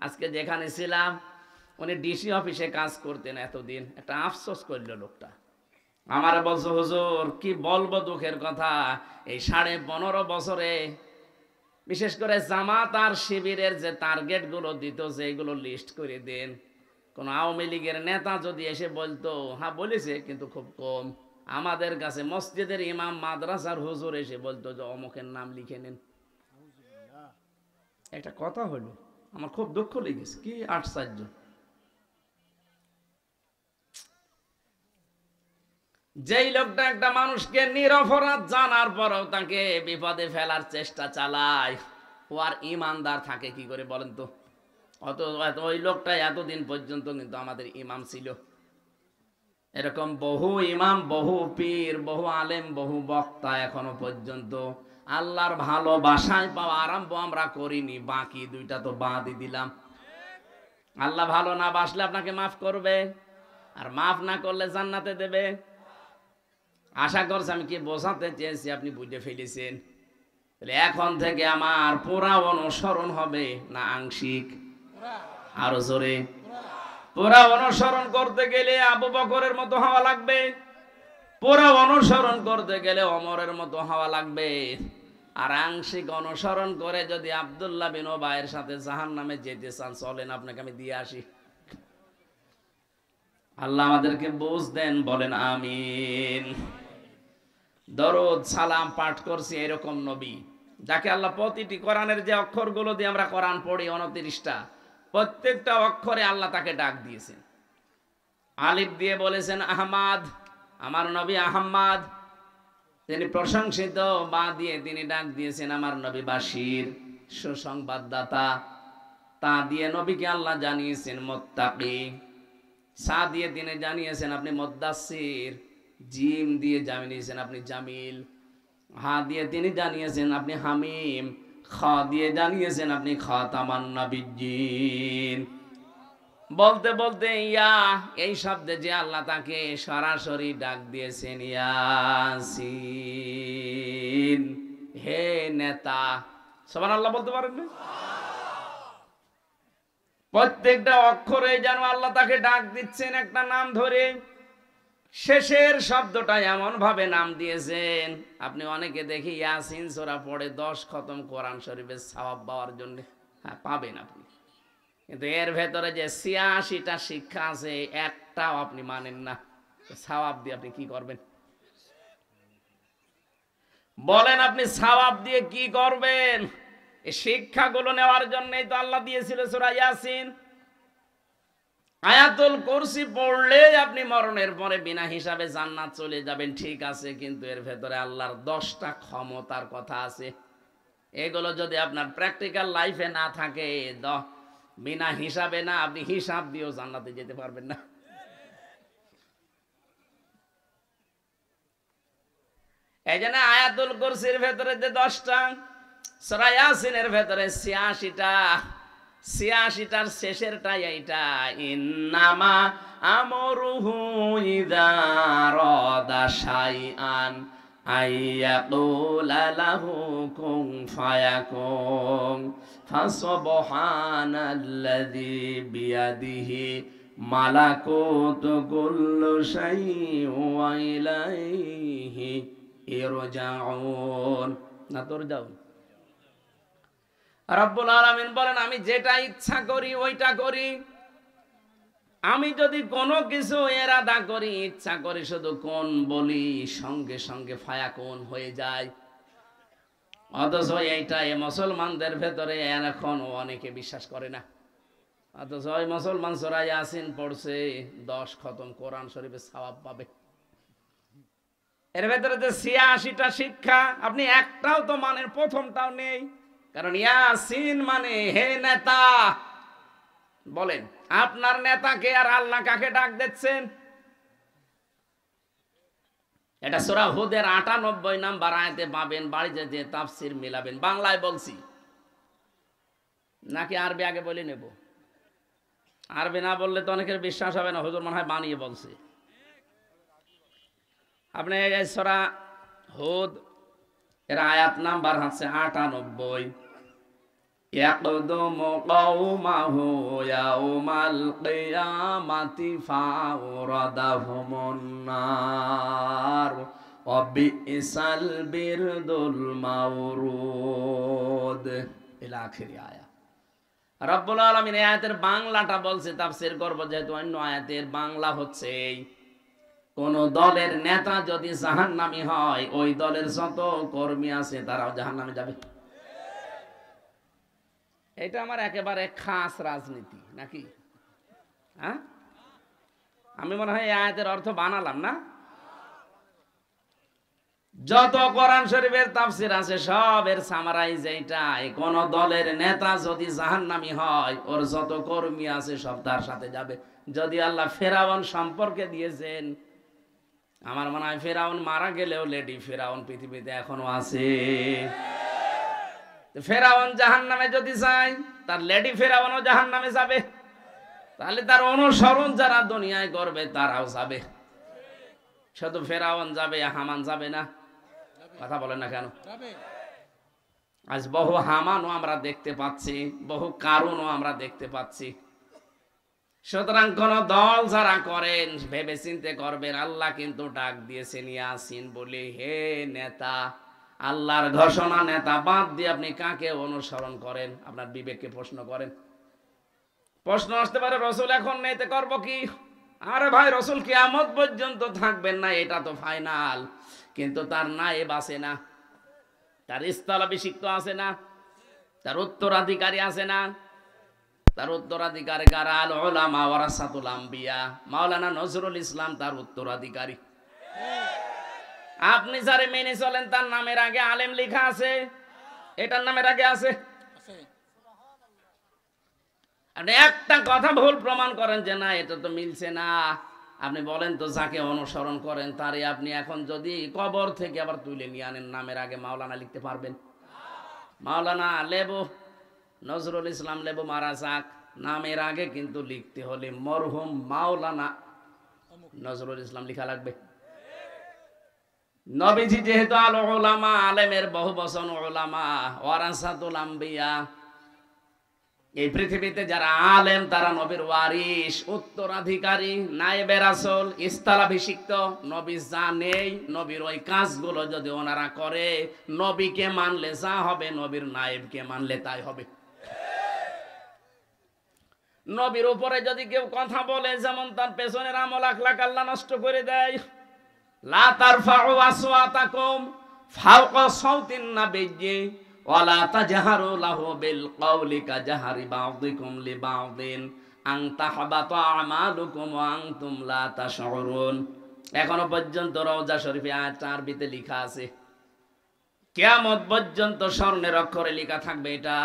আজকে যেখানে ছিলাম উনি ডিসি অফিসে কাজ করতেন এতদিন, একটা আফসোস করলো লোকটা। আমার বলছো হুজুর কি বলবো দুঃখের কথা, এই 15.5 বছরে বিশেষ করে জামাত আর শিবিরের যে টার্গেট গুলো দিত যেগুলো লিস্ট করে দেন, কোন আওয়ামী লীগের নেতা যদি এসে বলতো, হ্যাঁ বলেছে কিন্তু খুব কম, আমাদের কাছে মসজিদের ইমাম মাদ্রাসার হুজুর এসে বলতো যে অমুকের নাম লিখে নেন। একটা কথা হলো, আমার খুব দুঃখ লেগেছে, কি আশ্চর্য। যেই লোকটা একটা মানুষকে নিরপরাধ জানার পরও তাকে বিপদে ফেলার চেষ্টা চালায়, ও আর ইমানদার থাকে কি করে বলেন তো? ওই লোকটা এতদিন পর্যন্ত কিন্তু আমাদের ইমাম ছিল। এরকম বহু ইমাম, বহু পীর, বহু আলেম, বহু বক্তা এখনো পর্যন্ত আল্লাহর ভালোবাসায় পাওয়া আরম্ভ আমরা করিনি, বাকি দুইটা তো বাদই দিলাম। আল্লাহ ভালো না বাসলে আপনাকে মাফ করবে, আর মাফ না করলে জান্নাতে দেবে। আশা করছি আমি কি বোঝাতে চেয়েছি আপনি বুঝে ফেলেছেন। এখন থেকে আমার পুরা অনুসরণ হবে না আংশিক? আরো জোরে। পুরা অনুসরণ করতে গেলে আবু বকরের মতো হওয়া লাগবে, পুরা অনুসরণ করতে গেলে ওমরের মতো হওয়া লাগবে। আর আংশিক অনুসরণ করে যদি আব্দুল্লাহ বিন ওবায়ের সাথে জাহান্নামে যেতে চান, চলেন আপনাকে আমি দিয়ে আসি। আল্লাহ আমাদেরকে বুঝ দেন, বলেন আমিন। দরুদ সালাম পাঠ করছি এরকম নবী যাকে আল্লাহ প্রতিটি কোরআনের যে অক্ষরগুলো দিয়ে আমরা কোরআন পড়ি 29টা, প্রত্যেকটা অক্ষরে আল্লাহ তাকে ডাক দিয়েছেন। আলিফ দিয়ে বলেছেন আহমাদ, আমার নবী আহম্মদ, তিনি প্রশংসিত। বা দিয়ে তিনি ডাক দিয়েছেন আমার নবী বাশির, সুসংবাদদাতা। তা দিয়ে নবীকে আল্লাহ জানিয়েছেন মুত্তাকি। সা দিয়ে তিনি জানিয়েছেন আপনি মুদ্দাসসির। জিম দিয়ে জানিয়েছেন আপনি জামিল। হা দিয়ে তিনি জানিয়েছেন আপনি হামিম। খ দিয়ে জানিয়েছেন আপনি খাতামান নবিয়্যিন। বলতে বলতে ইয়া এই শব্দে যে আল্লাহ তাকে সরাসরি ডাক দিয়েছেন ইয়াসিন, হে নেতা। সুবহানাল্লাহ বলতে পারেন না? প্রত্যেকটা অক্ষরে যেন আল্লাহ তাকে ডাক দিচ্ছেন একটা নাম ধরে। শেষের শব্দটা এমন ভাবে নাম দিয়েছেন, আপনি অনেকে দেখি ইয়াসিন সূরা পড়ে 10 খতম কোরআন শরীফের সওয়াব পাওয়ার জন্য। হ্যাঁ পাবেন আপনি, কিন্তু এর ভেতরে যে 86টা শিক্ষা আছে একটাও আপনি মানেন না। সওয়াব দিয়ে আপনি কি করবেন বলেন? আপনি সওয়াব দিয়ে কি করবেন? এই শিক্ষাগুলো নেওয়ার জন্যই তো আল্লাহ দিয়েছিল সূরা ইয়াসিন। আয়াতুল কুরসি পড়লে আপনি মরণের পরে বিনা হিসাবে জান্নাত চলে যাবেন, ঠিক আছে, কিন্তু এর ভেতরে আল্লাহর 10টা ক্ষমতার কথা আছে। এগুলো যদি আপনার প্র্যাকটিক্যাল লাইফে না থাকে, বিনা হিসাবে না, আপনি হিসাব দিয়েও জান্নাতে যেতে পারবেন না। এই জন্য আয়াতুল কুরসির ভেতরে যে 10টা, সূরা ইয়াসিনের ভেতরে 86টা, 86টার শেষেরটাই এইটা, ইন্নামা আমরুহু ইযা রাদা শাইআন আইয়াকুলা লাহু কুন ফায়াকুন ফাসুবহানাল্লাযী বিয়াদিহি মালাকুতু কুল্লি শাইইন ওয়া ইলাইহি ইরজাউন। না তুরজাউন। রব্বুল আলামিন বলেন আমি যেটা ইচ্ছা করি ওইটা করি। আমি যদি কোনো কিছু এরাদা করি, ইচ্ছা করি, শুধু কোন বলি, সঙ্গে সঙ্গে ফায়াকুন হয়ে যায়। অথচ এইটা মুসলমানদের ভেতরে এখন অনেকে বিশ্বাস করে না। অথচ ওই মুসলমান সূরা ইয়াসিন পড়ছে 10 খতম কোরআন শরীফের সওয়াব পাবে। এর ভেতরে যে 86টা শিক্ষা আপনি একটাও তো মানেন, প্রথমটাও নেই। কারণ ইয়াসিন মানে হে নেতা। বলেন আপনার নেতাকে আর আল্লাহ কাকে ডাক দিচ্ছেন? এটা সূরা হুদের 98 নাম্বার আয়াতে পাবেন, বাড়িতে যে তাফসীর মিলাবেন। বাংলায় বলছি নাকি আরবি আগে বলে নেব? আরবি না বললে তো অনেকের বিশ্বাস হবে না, হুজুর মনে হয় বানিয়ে বলছে। আপনি এই সূরা হুদ এর আয়াত নাম্বার হচ্ছে 98। ইয়াকদুমু কওমাহু ইয়াউমাল কিয়ামাতি ফাওরাদাহুমুন নার ওয়া বিসাল বিরদুল মাওরুদ ইলা আখির আয়া। রব্বুল আলামিন এই আয়াতের বাংলাটা বলছে, তাফসীর করব যেহেতু অন্য আয়াতের বাংলা হচ্ছে এই, কোন দলের নেতা যদি জাহান্নামী হয় ওই দলের যত কর্মী আছে তারাও জাহান্নামে যাবে। এটা আমার একেবারে খাস রাজনীতি নাকি? হ্যাঁ, আমি মনে হয় এই আয়াতের অর্থ বানালাম না? যত কোরআন শরীফের তাফসীর আছে সবের সামারাইজ এইটাই, কোন দলের নেতা যদি জাহান্নামী হয় ওর যত কর্মী আছে সব তার সাথে যাবে। যদি আল্লাহ ফেরাউন সম্পর্কে দিয়েছেন, আমার মনে হয় ফেরাউন মারা গেলেও লেডি ফেরাউন পৃথিবীতে এখনো আছে। ফেরাউন জাহান্নামে যদি যায় তার লেডি ফেরাউনও জাহান্নামে যাবে, তাহলে তার অনুসরণ যারা দুনিয়ায় করবে তারাও যাবে। শুধু ফেরাউন যাবে, হামান যাবে না? কথা বলেন না কেন? আজ বহু হামানও আমরা দেখতে পাচ্ছি, বহু কারুনও আমরা দেখতে পাচ্ছি। সুতরাং কোন দল যারা করেন ভেবে চিন্তে করবেন। আল্লাহ কিন্তু ডাক দিয়েছেন ইয়াসিন বলে, হে নেতা, আল্লাহর ঘোষণা নেতা বাদ দিয়ে আপনি কাকে অনুসরণ করেন? আপনার বিবেককে প্রশ্ন করেন। প্রশ্ন আসতে পারে রসুল এখন নেই তো করবো কি? আরে ভাই, রসুল কিয়ামত পর্যন্ত থাকবেন না, এটা তো ফাইনাল। কিন্তু তার নায়েব আছে না, তার স্থলাভিষিক্ত আছে না, তার উত্তরাধিকারী আছে না? তার উত্তরাধিকারী কারা? আল উলামা ওয়ারাসাতুল আম্বিয়া। মাওলানা নজরুল ইসলাম তার উত্তরাধিকারী। আপনি যারে মেনে চলেন তার নামের আগে আলেম লেখা আছে, এটার নামের আগে আছে। আপনি একটা কথা ভুল প্রমাণ করেন যে না এটা তো মিলছে না, আপনি বলেন তো যাকে অনুসরণ করেন তারে আপনি এখন যদি কবর থেকে আবার তুলে নিয়ে আনেন, নামের আগে মাওলানা লিখতে পারবেন? মাওলানা লেবু, নজরুল ইসলাম লেবু মারা যাক, নামের আগে কিন্তু লিখতে হলে মরহুম মাওলানা নজরুল ইসলাম লেখা লাগবে। নবীজি যেহেতু আল উলামা, আলেমের বহু বচন উলামা, ওয়ারাসাতুল আম্বিয়া, এই পৃথিবীতে যারা আলেম তারা নবীর ওয়ারিস, উত্তরাধিকারী, নায়েবে রাসূল, স্থলাভিষিক্ত। নবী যা নেই, নবীর ওই কাজগুলো যদি ওনারা করে, নবীকে মানলে যা হবে, নবীর নায়েবকে মানলে তাই হবে। নবীর উপরে যদি কেউ কথা বলে, যেমন তার পেছনের আমল আখলাক আল্লাহ নষ্ট করে দেয়। লা তারফাউ আসওয়াতাকুম ফাওকা সাউতিন নাবিয়্যি ওয়ালা তাজহারু লাহু বিল কওলি কাজহারি বা'দিকুম লিবা'দিন আন তাহবাতা আমালুকুম ওয়া আনতুম লা তাশউরুন। এখনো পর্যন্ত রওজা শরীফে আয়াতটা আরবিতে লেখা আছে, কিয়ামত পর্যন্ত স্বর্ণের অক্ষরে লেখা থাকবে। এটা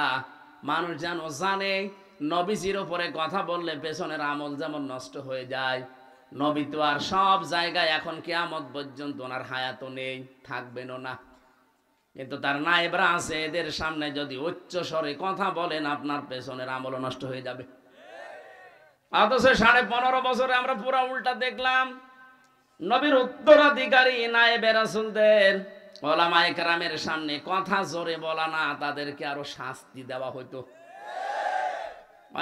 মানুষ যেন জানে, নবীজির উপরে কথা বললে পেছনের আমল যেমন নষ্ট হয়ে যায়। নবী তো আর সব জায়গায় এখন কিয়ামত পর্যন্ত ওনার হায়াত নেই, থাকবেনও না, কিন্তু তার নায়েবরা আছে। এদের সামনে যদি উচ্চ স্বরে কথা বলেন আপনার পেছনের আমল নষ্ট হয়ে যাবে। অথচ 15.5 বছরে আমরা পুরো উল্টা দেখলাম। নবীর উত্তরাধিকারী নায়েবে রাসূলদের, ওলামায়ে কেরামের সামনে কথা জোরে বলা না, তাদেরকে আরো শাস্তি দেওয়া হতো।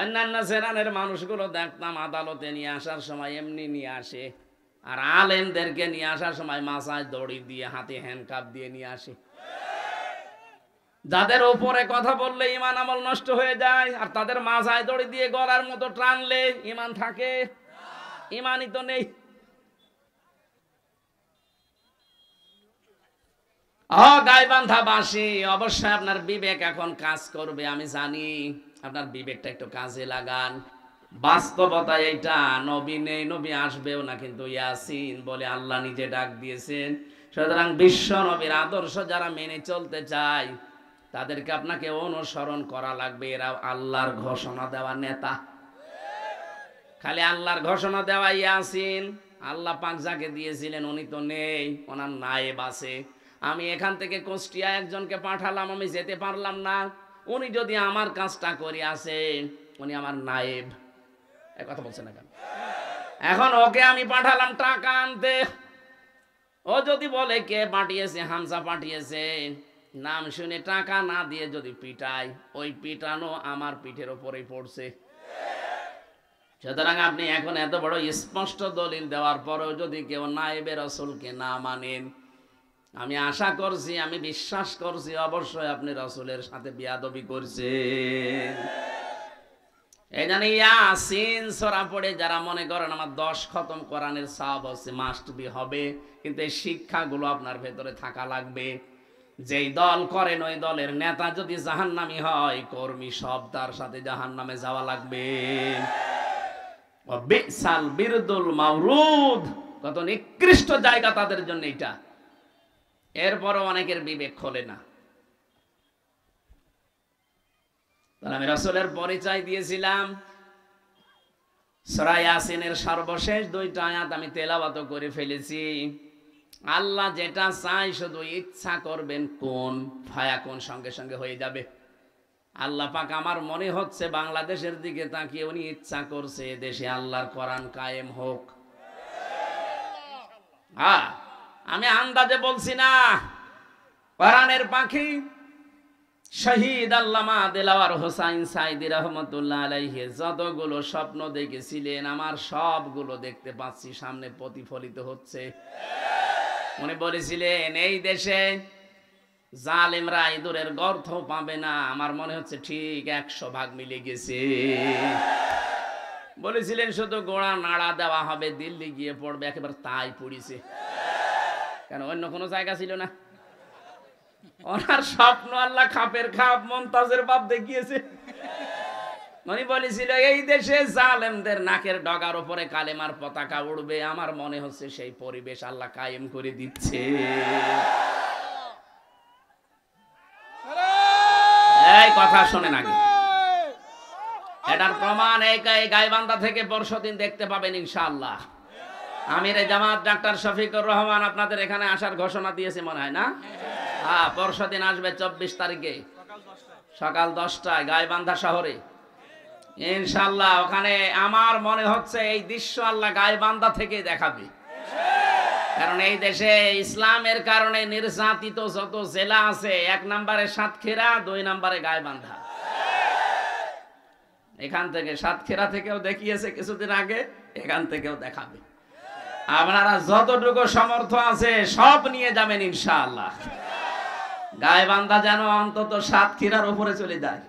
অন্যান্য জেনারের মানুষগুলো দেখতাম আদালতে নিয়ে আসার সময় এমনি নিয়ে আসে, আর আলেমদেরকে নিয়ে আসার সময় মাথায় দড়ি দিয়ে, হাতে হ্যান্ডকাপ দিয়ে নিয়ে আসে। যাদের উপরে কথা বললে ঈমান আমল নষ্ট হয়ে যায়, আর তাদের মাথায় দড়ি দিয়ে গলার মতো টানলে ঈমান থাকে? ঈমানই তো নেই। গাইবান্ধাবাসী, অবশ্যই আপনার বিবেক এখন কাজ করবে, আমি জানি। আপনার বিবেকটা একটু কাজে লাগান। বাস্তবতা এইটা, নবী নেই, নবী আসবেও না, কিন্তু ইয়াসিন বলে আল্লাহ নিজে ডাক দিয়েছেন। সুতরাং বিশ্ব নবীর আদর্শ যারা মেনে চলতে চায় তাদেরকে আপনাকে অনুসরণ করা লাগবে। এরা আল্লাহর ঘোষণা দেওয়া নেতা। খালি আল্লাহর ঘোষণা দেওয়া ইয়াসিন, আল্লাহ পাক যাকে দিয়েছিলেন উনি তো নেই, ওনার নায়েব আছে। আমি এখান থেকে কুষ্টিয়া একজনকে পাঠালাম, আমি যেতে পারলাম না। উনি যদি আমার কাজটা করে আসে, উনি আমার নায়েব। এই কথা বলছে না কেন? এখন ওকে আমি পাঠালাম টাকা আনতে, ও যদি বলে কে পাঠিয়েছে, হামজা পাঠিয়েছে, নাম শুনে টাকা না দিয়ে যদি পিটাই, ওই পিটানো আমার পিঠের ওপরেই পড়ছে। সুতরাং আপনি এখন এত বড় স্পষ্ট দলিল দেওয়ার পরেও যদি কেউ নায়েবে রাসূলকে না মানেন, আমি আশা করছি, আমি বিশ্বাস করছি অবশ্যই আপনি রাসূলের সাথে বিয়াদবি করছেন। এই জন্য ইয়াসিন সূরা পড়ে যারা মনে করেন আমার 10 খতম কোরআনের সওয়াব আছে, মাস্ট বি হবে, কিন্তু এই শিক্ষাগুলো আপনার ভেতরে থাকা লাগবে। যেই দল করেন ওই দলের নেতা যদি জাহান্নামী হয়, কর্মী সব তার সাথে জাহান্নামে যাওয়া লাগবে। বিসাল বিরদুল মাওরুদ, কত নিকৃষ্ট জায়গা তাদের জন্য এটা। এরপরও অনেকের বিবেক খোলে না। তাহলে আমি রাসূলের পরিচয় দিয়েছিলাম। সূরা ইয়াসিনের সর্বশেষ 2টা আয়াত আমি তেলাওয়াত করে ফেলেছি। আল্লাহ যেটা চাই শুধু ইচ্ছা করবেন, কোন ফায়াকুন সঙ্গে সঙ্গে হয়ে যাবে। আল্লাহ পাক আমার মনে হচ্ছে বাংলাদেশের দিকে তাকিয়ে উনি ইচ্ছা করছে দেশে আল্লাহর কোরআন কায়েম হোক। হ্যাঁ, আমি আন্দাজে বলছি না। কোরআনের পাখি শহীদ আল্লামা দেলাওয়ার হোসাইন সাইদি রহমতুল্লাহ আলাইহি যতগুলো স্বপ্ন দেখেছিলেন, আমার সবগুলো দেখতে পাচ্ছি সামনে প্রতিফলিত হচ্ছে। উনি বলেছিলেন এই দেশে জালেমরা ইঁদুরের গর্ত পাবে না, আমার মনে হচ্ছে ঠিক 100 ভাগ মিলে গেছে। বলেছিলেন শুধু গোড়া নাড়া দেওয়া হবে, দিল্লি গিয়ে পড়বে, একেবারে তাই পড়িছে। কেন অন্য কোনো জায়গা ছিল না? ওনার স্বপ্ন আল্লাহ খাপের খাপ মমতাজের বাপ দেখিয়েছে। উনি বলেছিল এই দেশে জালেমদের নাকের ডগার উপরে কালেমার পতাকা উড়বে। আমার মনে হচ্ছে সেই পরিবেশ আল্লাহ কায়েম করে দিচ্ছে। এই কথা শোনেন আগে, এটার প্রমাণ এই গাইবান্ধা থেকে পরশুদিন দেখতে পাবেন ইনশাআল্লাহ। আমিরে জামাত ডাক্তার শফিকুর রহমান আপনাদের এখানে আসার ঘোষণা দিয়েছে মনে হয় না? হ্যাঁ, পরশুদিন আসবে 24 তারিখে সকাল 10টায় গাইবান্ধা শহরে ইনশাআল্লাহ। ওখানে আমার মনে হচ্ছে এই দৃশ্য আল্লাহ গাইবান্ধা থেকে দেখাবে। কারণ এই দেশে ইসলামের কারণে নির্যাতিত যত জেলা আছে, 1 নম্বরে সাতক্ষীরা, 2 নম্বরে গাইবান্ধা। এখান থেকে সাতক্ষীরা থেকেও দেখিয়েছে কিছুদিন আগে, এখান থেকেও দেখাবে। আপনারা যতটুকু সামর্থ্য আছে সব নিয়ে যাবেন ইনশাআল্লাহ। গাইবান্ধা যেন অন্তত সাতক্ষীরার উপরে চলে যায়।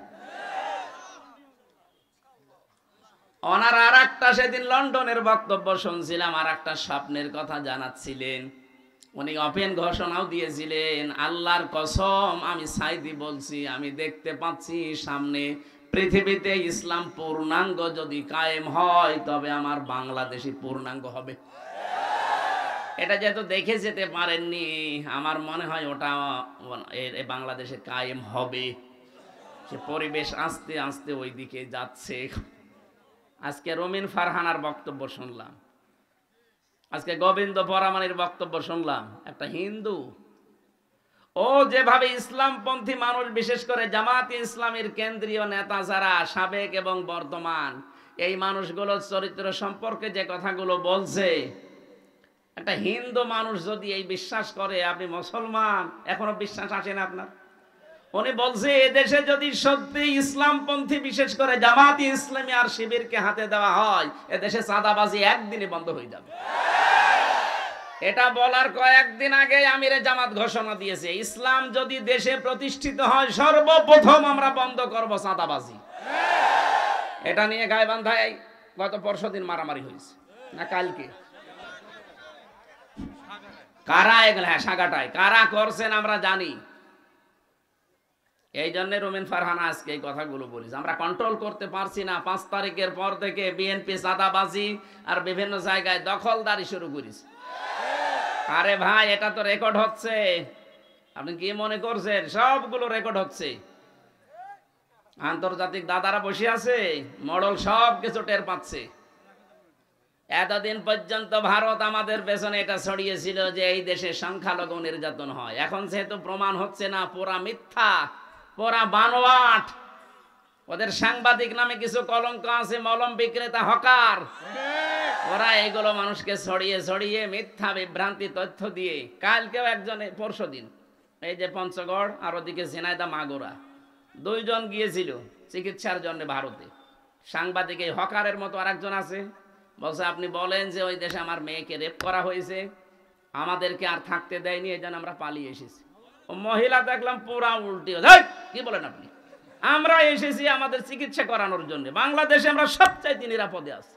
ওনার আর একটা সেদিন লন্ডনের বক্তব্য শুনছিলাম, আর একটা স্বপ্নের কথা জানাচ্ছিলেন। উনি ওপেন ঘোষণাও দিয়েছিলেন, আল্লাহর কসম আমি সাইদি বলছি, আমি দেখতে পাচ্ছি সামনে পৃথিবীতে ইসলাম পূর্ণাঙ্গ যদি কায়েম হয় তবে আমার বাংলাদেশে পূর্ণাঙ্গ হবে। এটা যেহেতু দেখে যেতে পারেননি, আমার মনে হয় ওটা বাংলাদেশে কায়েম হবে। সে পরিবেশ আস্তে আস্তে ওই দিকে যাচ্ছে। আজকে রমিন ফারহানার বক্তব্য শুনলাম, আজকে গোবিন্দ পরামানির বক্তব্য শুনলাম। একটা হিন্দু, ও যেভাবে ইসলামপন্থী মানুষ, বিশেষ করে জামাতে ইসলামের কেন্দ্রীয় নেতা যারা সাবেক এবং বর্তমান, এই মানুষগুলোর চরিত্র সম্পর্কে যে কথাগুলো বলছে, একটা হিন্দু মানুষ যদি এই বিশ্বাস করে আপনি মুসলমান, এখনো বিশ্বাস আসে না আপনার? উনি বলছে এদেশে যদি সত্যি ইসলামপন্থী বিশেষ করে জামাতি ইসলামী আর শিবিরকে হাতে দেওয়া হয়, এদেশে চাঁদাবাজি একদিনে বন্ধ হয়ে যাবে। এটা বলার কয়েকদিন আগে আমিরে জামাত ঘোষণা দিয়েছে, ইসলাম যদি দেশে প্রতিষ্ঠিত হয় সর্বপ্রথম আমরা বন্ধ করব চাঁদাবাজি। এটা নিয়ে গাইবান্ধায় গত পরশুদিন মারামারি হয়েছে না কালকে? কারা এগুলো? হ্যাঁ, সাগাটায় কারা করছেন আমরা জানি। এই জন্য রমিন ফারহানা আজকে এই কথাগুলো বলিস। আমরা কন্ট্রোল করতে পারছি না। 5 তারিখের পর থেকে বিএনপি চাঁদাবাজি আর বিভিন্ন জায়গায় দখলদারি শুরু করেছে। আরে ভাই, এটা তো রেকর্ড হচ্ছে। আপনি কি মনে করছেন সবগুলো রেকর্ড হচ্ছে? আন্তর্জাতিক দাদারা বসে আছে, মডেল সব কিছু টের পাচ্ছে। এতদিন পর্যন্ত ভারত আমাদের পেছনে এটা ছড়িয়েছিল যে এই দেশে সংখ্যালঘু নির্যাতন হয়। এখন যেহেতু প্রমাণ হচ্ছে না, পুরা মিথ্যা, পুরা বানোয়াট। ওদের সাংবাদিক নামে কিছু কলঙ্ক আছে, মলম বিক্রেতা, হকার, ওরা এগুলো মানুষকে ছড়িয়ে ছড়িয়ে মিথ্যা বিভ্রান্তি তথ্য দিয়ে, কালকেও একজনে পরশুদিন এই যে পঞ্চগড় আর ওদিকে ঝিনাইদহ মাগুরা, দুইজন গিয়েছিল চিকিৎসার জন্য ভারতে। সাংবাদিক এই হকারের মতো আরেকজন আছে, বলছে আপনি বলেন যে ওই দেশে আমার মেয়েকে রেপ করা হয়েছে, আমাদেরকে আর থাকতে দেয়নি, এই জন্য আমরা পালিয়ে এসেছি। ও মহিলা দেখলাম পুরা উল্টি, কি বলেন আপনি? আমরা এসেছি আমাদের চিকিৎসা করানোর জন্য, বাংলাদেশে আমরা সবচাইতে নিরাপদে আছি।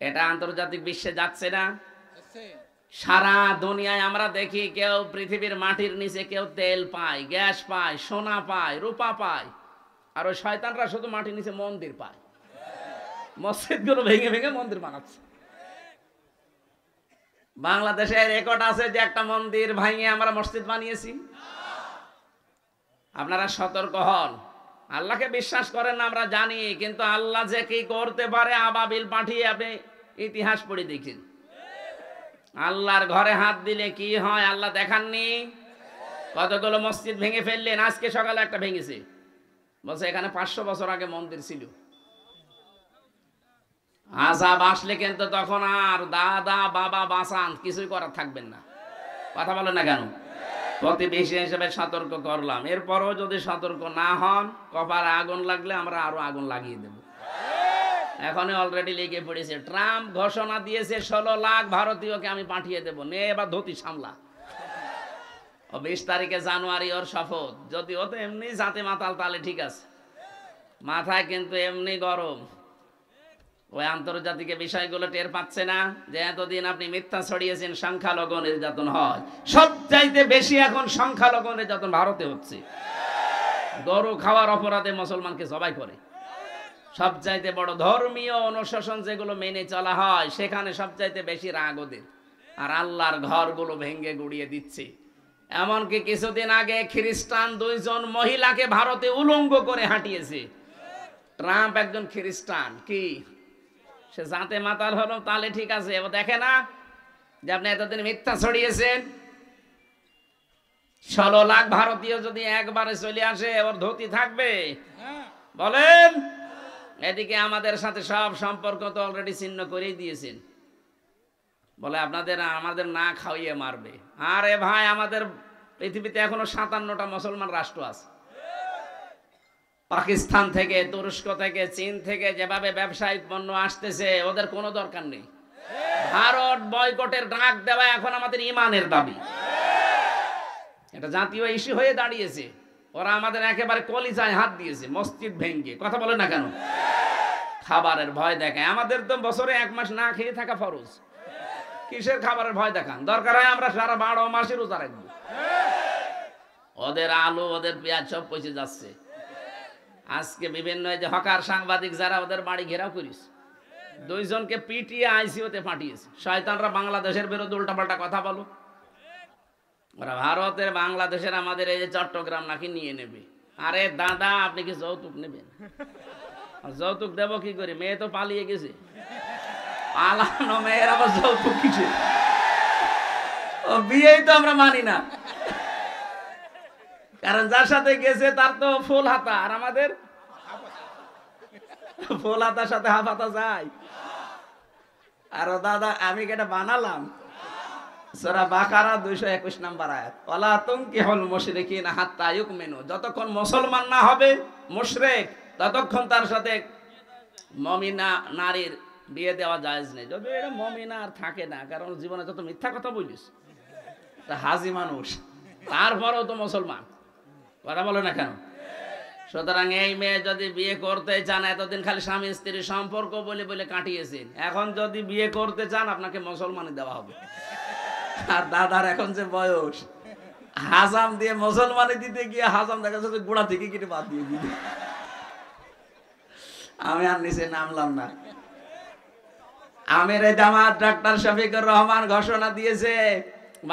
এটা আন্তর্জাতিক বিশ্বে যাচ্ছে না? সারা দুনিয়ায় আমরা দেখি কেউ পৃথিবীর মাটির নিচে কেউ তেল পায়, গ্যাস পায়, সোনা পায়, রূপা পায়, আর ওই শয়তানরা শুধু মাটির নিচে মন্দির পায়। মসজিদগুলো ভেঙে ভেঙে মন্দির বানাচ্ছে। বাংলাদেশে রেকর্ড আছে যে একটা মন্দির ভাঙে আমরা মসজিদ বানিয়েছি। আপনারা সতর্ক হন, আল্লাহকে বিশ্বাস করেন না আমরা জানি, কিন্তু আল্লাহ যে কি করতে পারে আবাবিল পাঠিয়ে আপনি ইতিহাস পড়ে দেখেন। আল্লাহর ঘরে হাত দিলে কি হয় আল্লাহ দেখাননি? কতগুলো মসজিদ ভেঙে ফেললেন। আজকে সকালে একটা ভেঙেছে, বলছে এখানে 500 বছর আগে মন্দির ছিল। আযাব আসলে কিন্তু তখন আর দাদা বাবা বাঁচান কিছুই করার থাকবেন না। কথা বলেন না কেন? প্রতিবেশী হিসেবে সতর্ক করলাম, এরপরও যদি সতর্ক না হন কপালে আগুন লাগলে আমরা আরো আগুন লাগিয়ে দেব। এখনই অলরেডি লেগে পড়েছে। ট্রাম্প ঘোষণা দিয়েছে 16 লাখ ভারতীয়কে আমি পাঠিয়ে দেব, নে এবার ধুতি সামলা। ও 20 তারিখে জানুয়ারি ওর শপথ। যদি ও তো এমনি জাতে মাতাল তাহলে ঠিক আছে, মাথায় কিন্তু এমনি গরম। ওই আন্তর্জাতিক বিষয়গুলো টের পাচ্ছে না যে এতদিন আপনি মিথ্যা ছড়িয়েছেন সংখ্যালঘু নির্যাতন হয়। সবচাইতে বেশি এখন সংখ্যালঘু নির্যাতন ভারতে হচ্ছে। গরু খাওয়ার অপরাধে মুসলমানকে জবাই করে। সবচাইতে বড় ধর্মীয় অনুশাসন যেগুলো মেনে চলা হয় সেখানে সবচাইতে বেশি রাগ ওদের, আর আল্লাহর ঘরগুলো ভেঙে গুড়িয়ে দিচ্ছে। এমনকি কিছুদিন আগে খ্রিস্টান 2 জন মহিলাকে ভারতে উলঙ্গ করে হাঁটিয়েছে। ট্রাম্প একজন খ্রিস্টান, কি সে জাতে মাতাল হলো তাহলে ঠিক আছে, ও দেখে না যে আপনি এতদিন মিথ্যা ছড়িয়েছেন। 16 লাখ ভারতীয় যদি একবারে চলে আসে ওর ধুতি থাকবে? বলেন। এদিকে আমাদের সাথে সব সম্পর্ক তো অলরেডি ছিন্ন করেই দিয়েছেন। বলে আমাদের না খাওয়িয়ে মারবে। আরে ভাই, আমাদের পৃথিবীতে এখনো 57টা মুসলমান রাষ্ট্র আছে। পাকিস্তান থেকে, তুরস্ক থেকে, চীন থেকে যেভাবে ব্যবসায়িক পণ্য আসতেছে ওদের কোনো দরকার নেই। ভারত বয়কটের ডাক দেওয়া এখন আমাদের ইমানের দাবি। এটা জাতীয় ইস্যু হয়ে দাঁড়িয়েছে। ওরা আমাদের একেবারে কলিজায় হাত দিয়েছে মসজিদ ভেঙ্গে। কথা বলে না কেন? খাবারের ভয় দেখায়। আমাদের তো বছরে 1 মাস না খেয়ে থাকা ফরজ। কিসের খাবারের ভয় দেখান? দরকার হয় আমরা সারা 12 মাসে রোজা রাখবো। ওদের আলু, ওদের পেঁয়াজ সব পচে যাচ্ছে। আজকে বিভিন্ন যে হকার সাংবাদিক যারা ওদের বাড়ি ঘেরাও করিস, 2 জনকে পিটিয়ে আইসিইউতে পাঠিয়েছে। শয়তানরা বাংলাদেশের বিরুদ্ধে উল্টাপাল্টা কথা বলো। ওরা ভারতের বাংলাদেশের আমাদের এই যে চট্টগ্রাম নাকি নিয়ে নেবে। আরে দাদা, আপনি কি যৌতুক নেবেন? যৌতুক দেব কি করে? মেয়ে তো পালিয়ে গেছে। পালানো মেয়ের আবার যৌতুক কিসে? ও বিয়েই তো আমরা মানি না, কারণ যার সাথে গেছে তার তো ফুল হাতা, আর আমাদের ফুল হাতার সাথে হাফ হাতা যায়। আর দাদা আমি কেটা বানালাম সূরা বাকারা 221 নম্বর আয়াত, ওয়ালা তুনকিহুল মুশরিকিনা হাত্তা ইউমিনু। যতক্ষণ মুসলমান না হবে মুশরিক ততক্ষণ তার সাথে মুমিনা নারীর বিয়ে দেওয়া জায়েজ নেই। যদি এটা মুমিনা আর থাকে না, কারণ জীবনে যত মিথ্যা কথা বলিস, তা হাজি মানুষ, তারপরেও তো মুসলমান। কথা বলে না কেন? সুতরাং এই মেয়ে যদি বিয়ে করতে চান, এতদিন খালি স্বামী স্ত্রীর সম্পর্ক বলে বলে কাটিয়েছেন, এখন যদি বিয়ে করতে চান আপনাকে মুসলমানি দেওয়া হবে। আর দাদার এখন যে বয়স, হাজাম দিয়ে মুসলমানি দিতে গিয়ে হাজাম দেখা যাচ্ছে গোড়া থেকে কেটে বাদ দিয়ে দিতে। আমি আর নিচে নামলাম না। আমিরে জামাত ডাক্তার শফিকুর রহমান ঘোষণা দিয়েছে,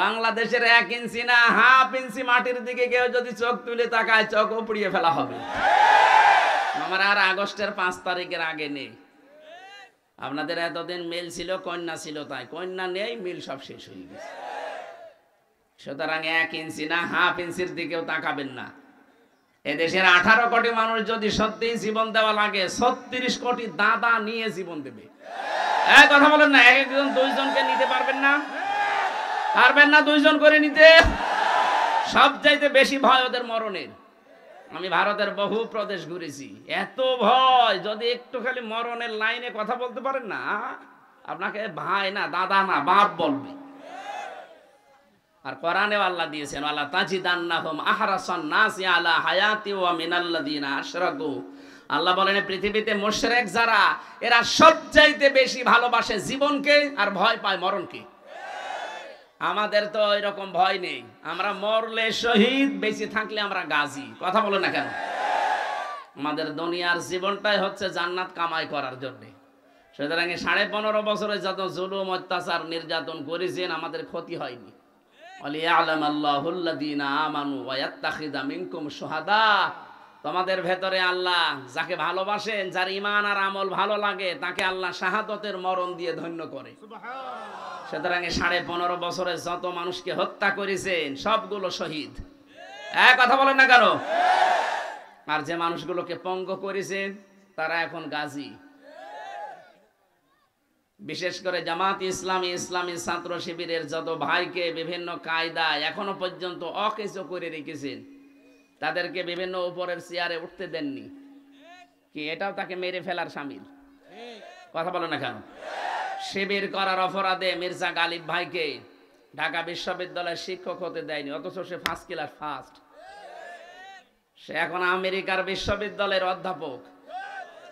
বাংলাদেশের 1 ইঞ্চি না 1/2 ইঞ্চি মাটির দিকে কেউ যদি চোখ তুলে তাকায় চোখ উপড়িয়ে ফেলা হবে। আমার আর আগস্টের 5 তারিখের আগে নেই। আপনাদের এতদিন মিল ছিল, কন্যা ছিল, তাই কন্যা নেই, মিল সব শেষ হয়ে গেছে। সুতরাং 1 ইঞ্চি না 1/2 ইঞ্চির দিকেও তাকাবেন না। এদেশের 18 কোটি মানুষ যদি সত্যি জীবন দেওয়া লাগে, 36 কোটি দাদা নিয়ে জীবন দেবে। কথা বলেন না? একজন 2 জনকে নিতে পারবেন না? পারবেন না 2 জন করে নিতে? সবচাইতে বেশি ভয় ওদের মরণের। আমি ভারতের বহু প্রদেশ ঘুরেছি, এত ভয়, যদি একটু খালি মরণের লাইনে কথা বলতে পারেন না, আপনাকে ভাই না, দাদা না, বাপ বলবে। আর কোরআনেও আল্লাহ দিয়েছেন, আল্লাহ তাজিদান্নাহুম আহরাসান নাসি আলা হায়াতি ওয়া মিনাল্লাযিনা আশরাকু। আল্লাহ বলেন পৃথিবীতে মুশরিক যারা, এরা সবচাইতে বেশি ভালোবাসে জীবনকে আর ভয় পায় মরণকে। আমাদের তো এরকম ভয় নেই, আমরা মরলে শহীদ, বেঁচে থাকলে আমরা গাজী। কথা বলো না কেন? আমাদের দুনিয়ার জীবনটাই হচ্ছে জান্নাত কামাই করার জন্য। সুতরাং 15.5 বছরে যত জুলুম, অত্যাচার, নির্যাতন করেছেন, আমাদের ক্ষতি হয়নি। ওয়ালিয়ালামাল্লাহুল্লাযীনা আমানু ওয়া ইয়াত্তাখিযা মিনকুম শুহাদা। তোমাদের ভেতরে আল্লাহ যাকে ভালোবাসেন, যার ঈমান আর আমল ভালো লাগে, তাকে আল্লাহ শাহাদাতের মরণ দিয়ে ধন্য করে। সুতরাং 15.5 বছরে যত মানুষকে হত্যা করেছেন সবগুলো শহীদ। কথা বলেন না কেন? আর যে মানুষগুলোকে পঙ্গু করেছেন তারা এখন গাজী। বিশেষ করে জামাত ইসলামী, ইসলামী ছাত্র শিবিরের যত ভাইকে বিভিন্ন কায়দায় এখনো পর্যন্ত অকেজো করে রেখেছেন, তাদেরকে বিভিন্ন উপরের চেয়ারে উঠতে দেননি, কি এটাও তাকে মেরে ফেলার শামিল? কথা বলে না কেন? শিবির করার অপরাধে মির্জা গালিব ভাইকে ঢাকা বিশ্ববিদ্যালয়ের শিক্ষক হতে দেয়নি, অথচ সে ফার্স্ট ক্লাস ফার্স্ট। সে এখন আমেরিকার বিশ্ববিদ্যালয়ের অধ্যাপক।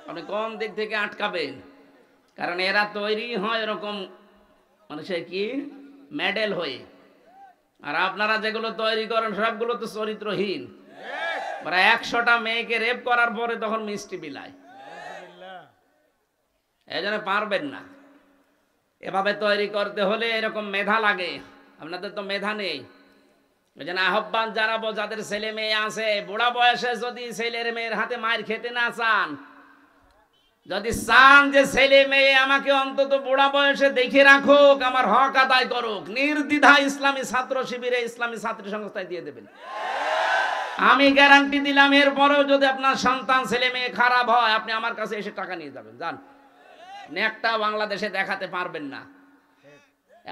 আপনি কোন দিক থেকে আটকাবেন? কারণ এরা তৈরি হয় এরকম, মানে সে কি মেডেল হয়ে। আর আপনারা যেগুলো তৈরি করেন সবগুলো তো চরিত্রহীন। 100টা মেয়েকে রেপ করার পরে তখন মিষ্টি বিলায়। এই জন্য পারবেন না। এভাবে তৈরি করতে হলে এরকম মেধা লাগে, আপনাদের তো মেধা নেই। এই জন্য আহ্বান জানাবো, যাদের ছেলে মেয়ে আছে, বুড়া বয়সে যদি ছেলের মেয়ের হাতে মার খেতে না চান, যদি চান যে ছেলে মেয়ে আমাকে অন্তত বুড়া বয়সে দেখে রাখুক, আমার হক আদায় করুক, নির্দ্বিধায় ইসলামী ছাত্র শিবিরে, ইসলামী ছাত্রী সংস্থায় দিয়ে দেবেন। আমি গ্যারান্টি দিলাম, এরপরেও যদি আপনার সন্তান ছেলে মেয়ে খারাপ হয়, আপনি আমার কাছে এসে টাকা নিয়ে যাবেন। যান, একটা বাংলাদেশে দেখাতে পারবেন না।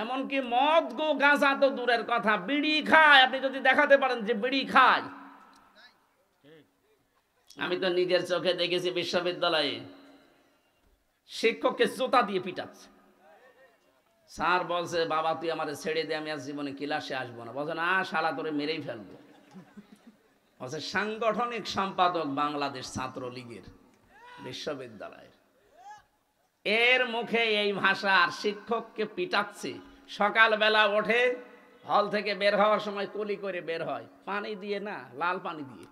এমনকি মদ গো গাঁজা তো দূরের কথা, বিড়ি খায়, আপনি যদি দেখাতে পারেন যে বিড়ি খায়। আমি তো নিজের চোখে দেখেছি, বিশ্ববিদ্যালয়ে শিক্ষককে জুতা দিয়ে পিটাচ্ছে। স্যার বলছে, বাবা তুই আমাদের ছেড়ে দে, আমি আজ জীবনে ক্লাসে আসবো না। বলছে না শালা তোরে মেরেই ফেলবো। বলছে সাংগঠনিক সম্পাদক বাংলাদেশ ছাত্রলীগের বিশ্ববিদ্যালয়ের, এর মুখে এই ভাষা। আর শিক্ষককে পিটাচ্ছে। সকালবেলা ওঠে, হল থেকে বের হওয়ার সময় কুলি করে বের হয়, পানি দিয়ে না, লাল পানি দিয়ে।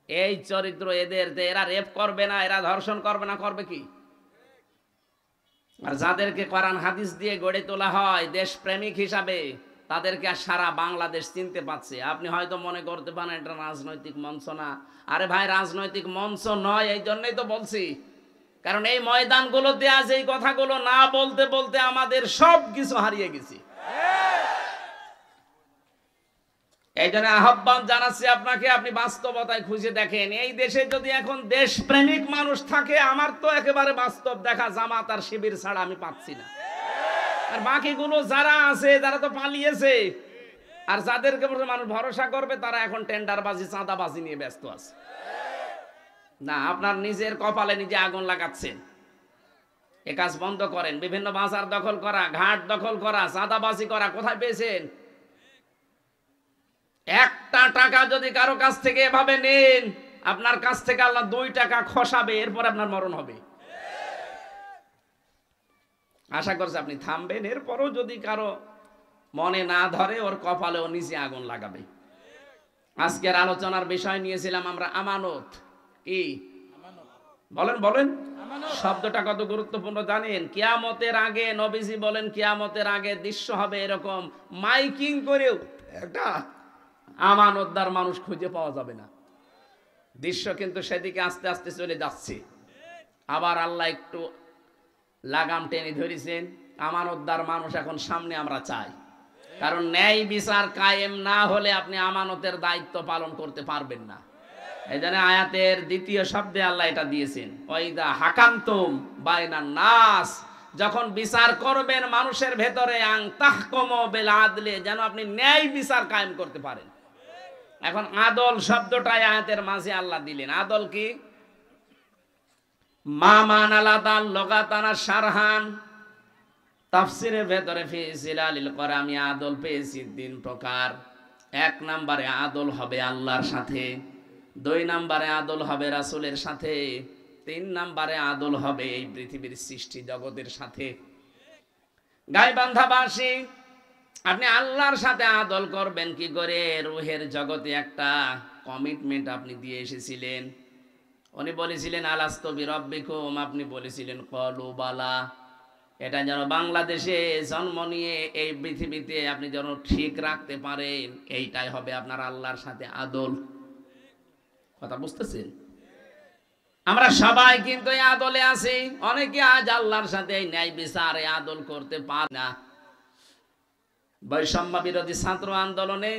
এই চরিত্র এদের। এরা রেপ করবে না, এরা ধর্ষণ করবে না, করবে কি? আর যাদেরকে কোরআন হাদিস দিয়ে গড়ে তোলা হয় দেশপ্রেমিক হিসাবে, তাদেরকে আর সারা বাংলাদেশ চিনতে পারছে। আপনি হয়তো মনে করতে পারেন এটা রাজনৈতিক মঞ্চ না। আরে ভাই, রাজনৈতিক মঞ্চ নয়, এই জন্যই তো বলছি। কারণ এই ময়দানগুলোতে আজ এই কথাগুলো না বলতে বলতে আমাদের সব কিছু হারিয়ে গেছি। এই জন্য আহ্বান জানাচ্ছি আপনাকে, আপনি বাস্তবতায় খুঁজে দেখেন। এই দেশে যদি এখন দেশপ্রেমিক মানুষ থাকে, আমার তো একেবারে বাস্তব দেখা জামাত আর শিবির ছাড়া আমি পাচ্ছি না। আর বাকিগুলো যারা আছে, যারা তো পালিয়েছে, আর যাদেরকে মানুষ ভরসা করবে, তারা এখন টেন্ডারবাজি, চাঁদাবাজি নিয়ে ব্যস্ত আছে। না, আপনার নিজের কপালে নিজে আগুন লাগাচ্ছেন। এ কাজ বন্ধ করেন। বিভিন্ন বাজার দখল করা, ঘাট দখল করা, চাঁদাবাজি করা কোথায় পেয়েছেন? একটা টাকা যদি কারো কাছ থেকে এভাবে নেন, আপনার কাছ থেকে আল্লাহ 2 টাকা খসাবে, এরপর আপনার মরণ হবে। আশা করছি আপনি থামবেন। এরপরও যদি কারো মনে না ধরে, ওর কপালে ও নিজে আগুন লাগাবে। আজকের আলোচনার বিষয় নিয়েছিলাম আমরা আমানত। কি বলেন বলেন? শব্দটা কত গুরুত্বপূর্ণ জানেন? কিয়ামতের আগে নবীজি বলেন, কিয়ামতের আগে দৃশ্য হবে এরকম, মাইকিং করেও একটা আমানতদার মানুষ খুঁজে পাওয়া যাবে না। দৃশ্য কিন্তু সেদিকে আস্তে আস্তে চলে যাচ্ছে। আবার আল্লাহ একটু লাগাম টেনে ধরেছেন। আমানতদার মানুষ এখন সামনে আমরা চাই। কারণ ন্যায় বিচার কায়েম না হলে আপনি আমানতের দায়িত্ব পালন করতে পারবেন না। এই জন্য আয়াতের 2য় শব্দে আল্লাহ এটা দিয়েছেন, ওয়াইদা হাকামতুম বাইনান নাস, যখন বিচার করবেন মানুষের ভেতরে আং তাহকুমু বিল আদলি, যেন আপনি ন্যায় বিচার কায়েম করতে পারেন। এখন আদল শব্দটা আয়াতের মাঝে আল্লাহ দিলেন। আদল কি? মামান আলাদাল লগাতানা শারহান, তাফসিরের ভেতরে ফি জিলালিল কোরআন আমি আদল পেয়েছি 3 প্রকার। 1 নম্বরে আদল হবে আল্লাহর সাথে, 2 নম্বরে আদল হবে রাসূলের সাথে, 3 নম্বরে আদল হবে এই পৃথিবীর সৃষ্টি জগতের সাথে। গাইবান্ধাবাসী, আপনি আল্লাহর সাথে আদল করবেন কি করে? রুহের জগতে একটা কমিটমেন্ট আপনি দিয়ে এসেছিলেন। উনি বলেছিলেন আলাস্তু বিরাব্বিকুম, আপনি বলেছিলেন ক্বালু বালা। এটা যেন বাংলাদেশে জন্ম নিয়ে এই পৃথিবীতে আপনি যেন ঠিক রাখতে পারেন, এইটাই হবে আপনার আল্লাহর সাথে আদল। কথা বুঝতেছেন? আমরা সবাই কিন্তু এই আদলে আছি। অনেকে আজ আল্লাহর সাথে এই ন্যায় বিচারে আদল করতে পারে না। বৈষম্য বিরোধী ছাত্র আন্দোলনে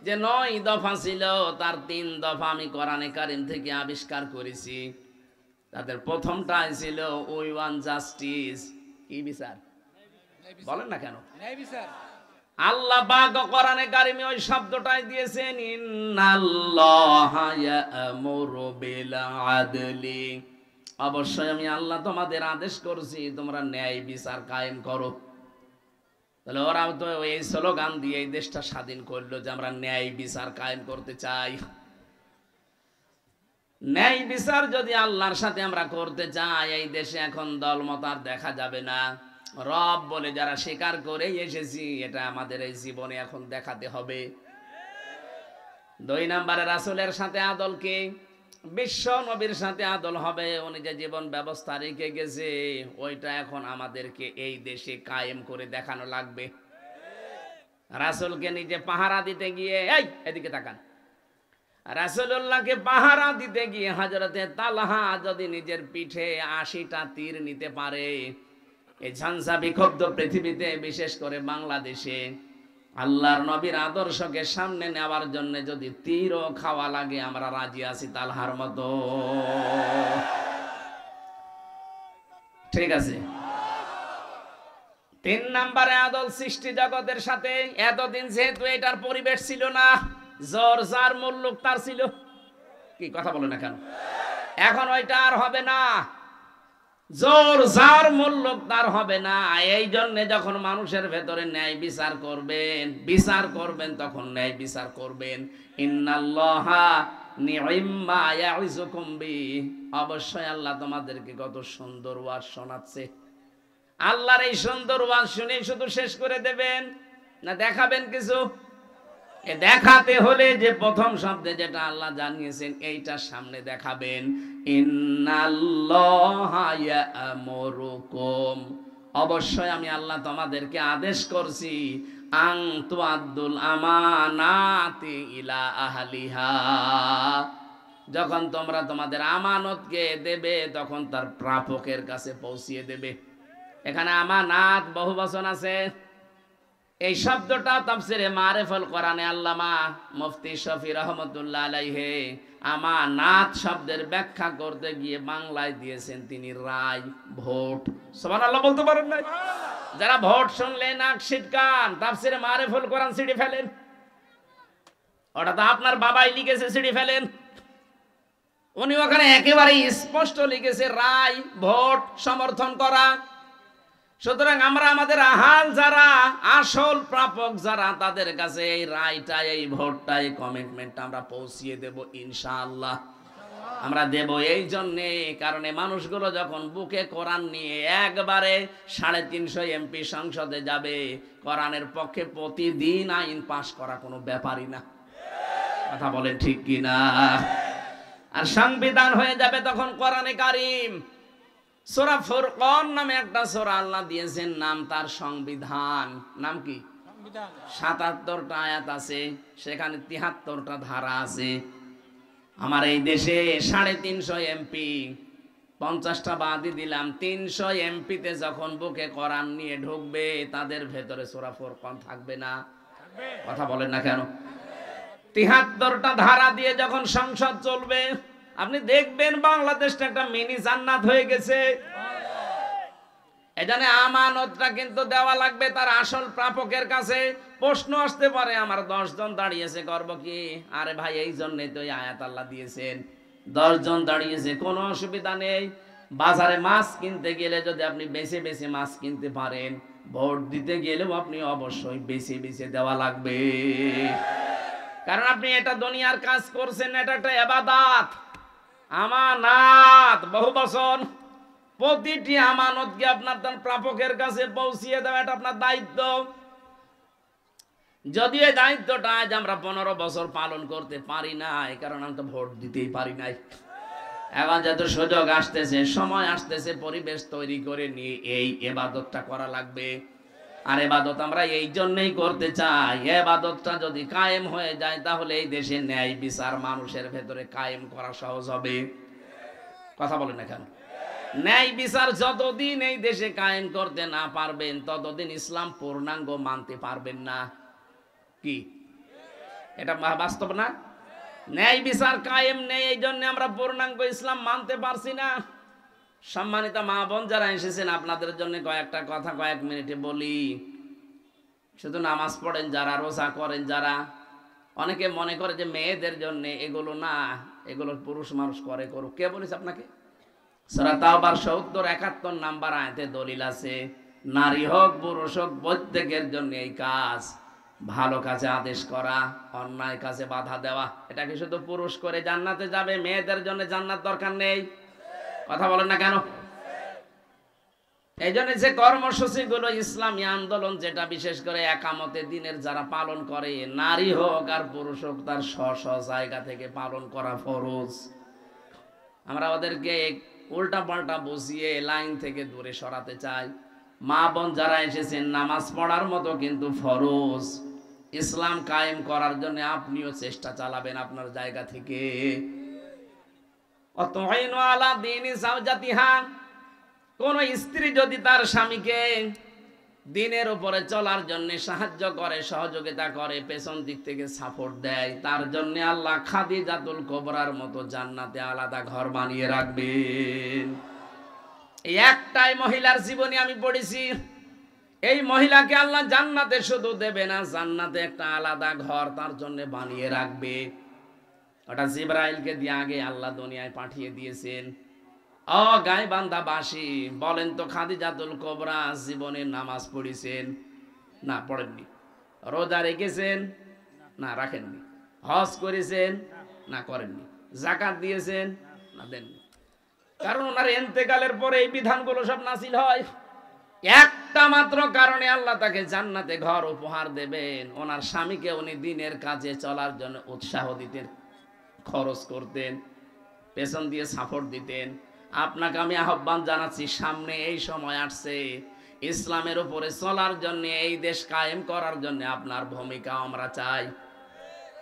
যে 9 দফা ছিল, তার 3 দফা আমি কোরআনে কারীম থেকে আবিষ্কার করেছি। তাদের প্রথমটাই ছিল উই ওয়ান্ট জাস্টিস। কি বিচার? বলেন না কেন? ন্যায় বিচার। আল্লাহ পাক কোরআনে কারীমে ওই শব্দটাই দিয়েছেন, ইন্নাল্লাহা ইয়া'মুরু বিল আদলি, অবশ্যই আমি আল্লাহ তোমাদের আদেশ করছি তোমরা ন্যায় বিচার কায়েম করো। তাহলে ওরাও তো এই স্লোগান দিয়ে এই দেশটা স্বাধীন করলো যে আমরা ন্যায় বিচার কায়েম করতে চাই। ন্যায় বিচার যদি আল্লাহর সাথে আমরা করতে চাই, এই দেশে এখন দলমত আর দেখা যাবে না। রব বলে যারা স্বীকার করে এসেছি, এটা আমাদের এই জীবনে এখন দেখাতে হবে। 2 নম্বরে রাসূলের সাথে আদল কি? বিশ্ব নবীর সাথে আদল হবে। উনি যে জীবন ব্যবস্থা রেখে গেছে, ওইটা এখন আমাদেরকে এই দেশে কায়েম করে দেখানো লাগবে। রাসূলকে নিজে পাহারা দিতে গিয়ে, এই এদিকে তাকান, রাসূলুল্লাহকে পাহারা দিতে গিয়ে হযরতে তালহা যদি নিজের পিঠে 80টা তীর নিতে পারে, এই ঝঞ্ঝা বিক্ষুব্ধ পৃথিবীতে, বিশেষ করে বাংলাদেশে আল্লাহর নবীর আদর্শকে সামনে নেওয়ার জন্য যদি তীরও খাওয়া লাগে, আমরা রাজি আছি তালহার মতো। ঠিক আছে। 3 নম্বরে আদল সৃষ্টি জগতের সাথে। এতদিন যেহেতু এটার পরিবেশ ছিল না, জোর যার মুল্লুক তার ছিল। কি কথা বলে না কেন? এখন ওইটা আর হবে না, জোর যার মুল্লুক তার হবে না। এই জন্য যখন মানুষের ভেতরে ন্যায় বিচার করবেন, তখন ন্যায় বিচার করবেন। ইন্নাল্লাহা নি'ম্মা ইয়া'iযুকুম বিহি, অবশ্যই আল্লাহ তোমাদেরকে কত সুন্দর ওয়াজ শোনাচ্ছে। আল্লাহর এই সুন্দর ওয়াজ শুনে শুধু শেষ করে দেবেন না, দেখাবেন কিছু? দেখাতে হলে যে প্রথম শব্দে যেটা আল্লাহ জানিয়েছেন, এইটা সামনে দেখাবেন। ইন্নাল্লাহা ইয়া'মুরুকুম, অবশ্যই আমি আল্লাহ তোমাদেরকে আদেশ করছি, আন তুআদ্দুল আমানাতি ইলা আহলিহা, যখন তোমরা তোমাদের আমানতকে দেবে তখন তার প্রাপকের কাছে পৌঁছিয়ে দেবে। এখানে আমানাত বহু বচন আছে। এই শব্দটা তাফসিরে মারিফুল কোরআনে আল্লামা মুফতি শফি রহমাতুল্লাহ আলাইহি আমানাত শব্দের ব্যাখ্যা করতে গিয়ে বাংলায় দিয়েছেন তিনি রায়, ভোট। সুবহানাল্লাহ বলতে পারেন না? যারা ভোট শুনলে নাক সিটকান, তাফসিরে মারিফুল কোরআন ছিঁড়ে ফেলেন। ওটা তো আপনার বাবাই লিখেছে, ছিঁড়ে ফেলেন। উনি ওখানে একেবারে স্পষ্ট লিখেছে রায়, ভোট, সমর্থন করা। সুতরাং আমরা আমাদের আহাল যারা, আসল প্রাপক যারা, তাদের কাছে এই রায়টা, এই ভোটটা, এই কমিটমেন্টটা আমরা পৌঁছিয়ে দেব ইনশাআল্লাহ। আমরা দেব এই জন্যে, কারণ এই মানুষগুলো যখন বুকে কোরআন নিয়ে একবারে 350 এমপি সংসদে যাবে, কোরআনের পক্ষে প্রতিদিন আইন পাশ করা কোনো ব্যাপারই না। কথা বলেন ঠিক কিনা? আর সংবিধান হয়ে যাবে তখন কোরআনে কারীম। সূরা ফুরকান নামে একটা সূরা আল্লাহ দিয়েছেন, নাম তার সংবিধান। নাম কি? সংবিধান। 77টা আয়াত আছে, সেখানে 73টা ধারা আছে। আমার এই দেশে 350 এমপি, 50টা বাদই দিলাম, 300 এমপিতে যখন বুকে কোরআন নিয়ে ঢুকবে, তাদের ভেতরে সূরা ফুরকান থাকবে না। কথা বলেন না কেন? 73টা ধারা দিয়ে যখন সংসদ চলবে, আপনি দেখবেন বাংলাদেশটা একটা মিনি জান্নাত হয়ে গেছে। এখানে আমানতটা কিন্তু দেওয়া লাগবে তার আসল প্রাপকের কাছে। প্রশ্ন আসতে পারে, আমার 10 জন দাঁড়িয়েছে, করব কি? আরে ভাই, এই জন্যই তো এই আয়াত আল্লাহ দিয়েছেন, 10 জন দাঁড়িয়েছে, কোনো অসুবিধা নেই। বাজারে মাছ কিনতে গেলে যদি আপনি বেছে বেছে মাছ কিনতে পারেন, ভোট দিতে গেলেও আপনি অবশ্যই বেছে বেছে দেওয়া লাগবে। কারণ আপনি এটা দুনিয়ার কাজ করছেন, এটা একটা ইবাদত, আমানত। বহু বছর প্রতিটি আমানতকে আপনার তার প্রাপকের কাছে পৌঁছিয়ে দেওয়া, এটা আপনার দায়িত্ব। যদি এই দায়িত্বটা আজ আমরা 15 বছর পালন করতে পারি না, এই কারণে আমি তো ভোট দিতেই পারি নাই। এখন যত সুযোগ আসতেছে, সময় আসতেছে, পরিবেশ তৈরি করে নিয়ে এই ইবাদতটা করা লাগবে। আর ইবাদত আমরা এই জন্যই করতে চাই, ইবাদতটা যদি কায়েম হয়ে যায় তাহলে এই দেশে ন্যায় বিচার মানুষের ভেতরে কায়েম করা সহজ হবে। কথা বলেন না কেন? ন্যায় বিচার যতদিন এই দেশে কায়েম করতে না পারবেন, ততদিন ইসলাম পূর্ণাঙ্গ মানতে পারবেন না। কি এটা বাস্তব না? ন্যায় বিচার কায়েম নেই, এই জন্য আমরা পূর্ণাঙ্গ ইসলাম মানতে পারছি না। সম্মানিত মা বোন যারা এসেছেন, আপনাদের জন্য কয়েকটা কথা কয়েক মিনিটে বলি। শুধু নামাজ পড়েন যারা, রোজা করেন যারা, অনেকে মনে করে যে মেয়েদের জন্য এগুলো না, এগুলো পুরুষ মানুষ করে, করুক। কে বলেছে আপনাকে? সূরা তাওবার ৭০-৭১ নাম্বার আয়াতে দলিল আছে, নারী হোক পুরুষ হোক প্রত্যেকের জন্য এই কাজ, ভালো কাজে আদেশ করা, অন্যায় কাজে বাধা দেওয়া। এটা কি শুধু পুরুষ করে জান্নাতে যাবে, মেয়েদের জন্য জান্নাত দরকার নেই? কথা বলেন না কেন? এই জন্য যে কর্মসূচিগুলো, ইসলামী আন্দোলন যেটা, বিশেষ করে একামতে দিনের যারা পালন করে, নারী হোক আর পুরুষ হোক, তার স্ব জায়গা থেকে পালন করা ফরজ। আমরা ওদেরকে উল্টা পাল্টা বুঝিয়ে লাইন থেকে দূরে সরাতে চাই। মা বোন যারা এসেছেন, নামাজ পড়ার মতো কিন্তু ফরজ। ইসলাম কায়েম করার জন্য আপনিও চেষ্টা চালাবেন আপনার জায়গা থেকে। অতআইনু আলা দীনি যাওজাতিহা, কোন স্ত্রী যদি তার স্বামীকে দিনের উপরে চলার জন্য সাহায্য করে, সহযোগিতা করে, পেছন দিক থেকে সাপোর্ট দেয়, তার জন্য আল্লাহ খাদিজাতুল কুবরার মতো জান্নাতে আলাদা ঘর বানিয়ে রাখবেন। এই একটাই মহিলার জীবনে আমি পড়েছি, এই মহিলাকে আল্লাহ জান্নাতে শুধু দেবে না, জান্নাতে একটা আলাদা ঘর তার জন্য বানিয়ে রাখবে। ওটা জিবরাইলকে দিয়ে আগে আল্লাহ দুনিয়ায় পাঠিয়ে দিয়েছেন। ও গাইবান্ধাবাসী, বলেন তো, খাদিজাতুল কুবরা জীবনে নামাজ পড়েছেন? না, পড়েননি। রোজা রেখেছেন? না, রাখেননি। হজ করেছেন? না, করেননি। যাকাত দিয়েছেন? না, দেননি। কারণ ওনার ইন্তেকালের পরে এই বিধানগুলো সব নাসিল হয়। একটা মাত্র কারণে আল্লাহ তাকে জান্নাতে ঘর উপহার দেবেন, ওনার স্বামীকে উনি দিনের কাজে চলার জন্য উৎসাহ দিতেন, খরচ করতেন, পেছন দিয়ে সাপোর্ট দিতেন। আপনাকে আমি আহ্বান জানাচ্ছি, সামনে এই সময় আসছে, ইসলামের উপরে চলার জন্য, এই দেশ কায়েম করার জন্য আপনার ভূমিকা আমরা চাই।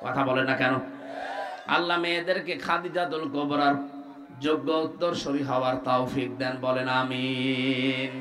কথা বলে না কেন? আল্লাহ মেয়েদেরকে খাদিজাতুল কুবরার যোগ্য উত্তরসূরি হওয়ার তৌফিক দেন, বলেন আমিন।